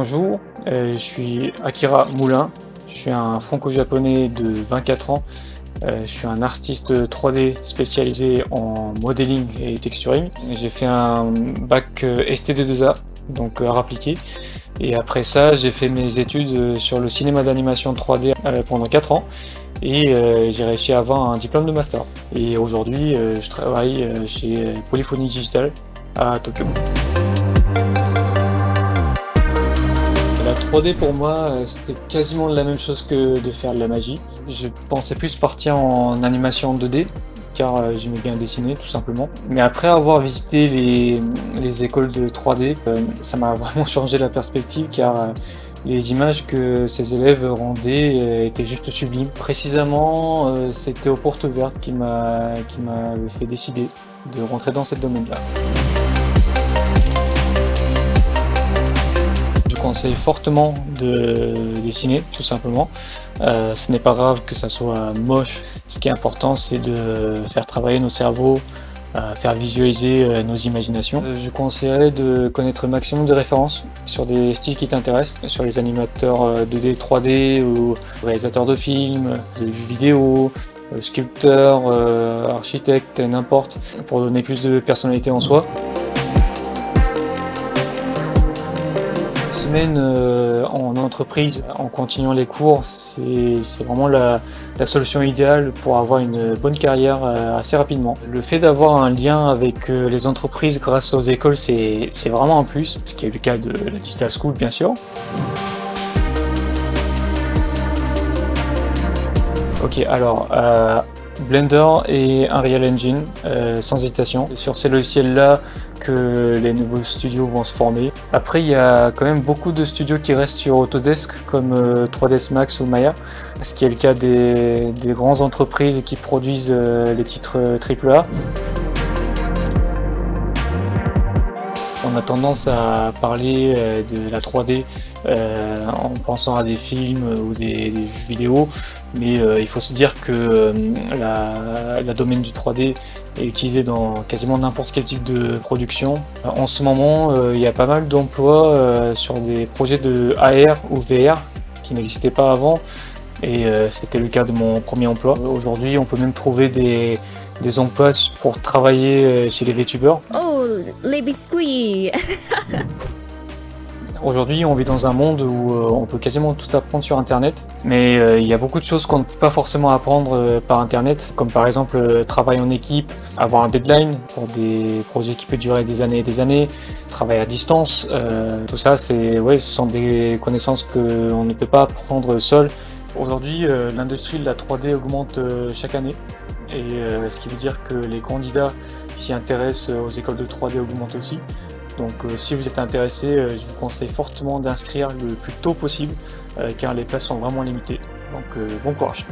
Bonjour, je suis Akira Moulin, je suis un franco-japonais de 24 ans, je suis un artiste 3D spécialisé en modeling et texturing. J'ai fait un bac STD2A, donc art appliqué, et après ça j'ai fait mes études sur le cinéma d'animation 3D pendant 4 ans et j'ai réussi à avoir un diplôme de master. Et aujourd'hui je travaille chez Polyphony Digital à Tokyo. La 3D pour moi, c'était quasiment la même chose que de faire de la magie. Je pensais plus partir en animation 2D, car j'aimais bien dessiner tout simplement. Mais après avoir visité les écoles de 3D, ça m'a vraiment changé la perspective, car les images que ces élèves rendaient étaient juste sublimes. Précisément, c'était aux portes ouvertes qui m'avait fait décider de rentrer dans ce domaine-là. Je conseille fortement de dessiner, tout simplement. Ce n'est pas grave que ça soit moche. Ce qui est important, c'est de faire travailler nos cerveaux, faire visualiser nos imaginations. Je conseillerais de connaître le maximum de références sur des styles qui t'intéressent, sur les animateurs 2D, 3D ou réalisateurs de films, de jeux vidéo, sculpteurs, architectes, n'importe, pour donner plus de personnalité en soi. Semaine en entreprise en continuant les cours, c'est vraiment la solution idéale pour avoir une bonne carrière assez rapidement. Le fait d'avoir un lien avec les entreprises grâce aux écoles, c'est vraiment un plus, ce qui est le cas de la Digital School bien sûr. Ok, alors Blender et Unreal Engine, sans hésitation. C'est sur ces logiciels-là que les nouveaux studios vont se former. Après, il y a quand même beaucoup de studios qui restent sur Autodesk, comme 3ds Max ou Maya, ce qui est le cas des grandes entreprises qui produisent les titres AAA. On a tendance à parler de la 3D en pensant à des films ou des jeux vidéo, mais il faut se dire que la domaine du 3D est utilisée dans quasiment n'importe quel type de production. En ce moment, il y a pas mal d'emplois sur des projets de AR ou VR qui n'existaient pas avant, et c'était le cas de mon premier emploi. Aujourd'hui, on peut même trouver des emplois pour travailler chez les VTubers. Oh, les biscuits. Aujourd'hui, on vit dans un monde où on peut quasiment tout apprendre sur Internet, mais il y a beaucoup de choses qu'on ne peut pas forcément apprendre par Internet, comme par exemple travail en équipe, avoir un deadline pour des projets qui peuvent durer des années et des années, travail à distance, tout ça, ce sont des connaissances qu'on ne peut pas apprendre seul. Aujourd'hui, l'industrie de la 3D augmente chaque année, et ce qui veut dire que les candidats qui s'y intéressent aux écoles de 3D augmentent aussi. Donc si vous êtes intéressé, je vous conseille fortement d'inscrire le plus tôt possible, car les places sont vraiment limitées. Donc bon courage!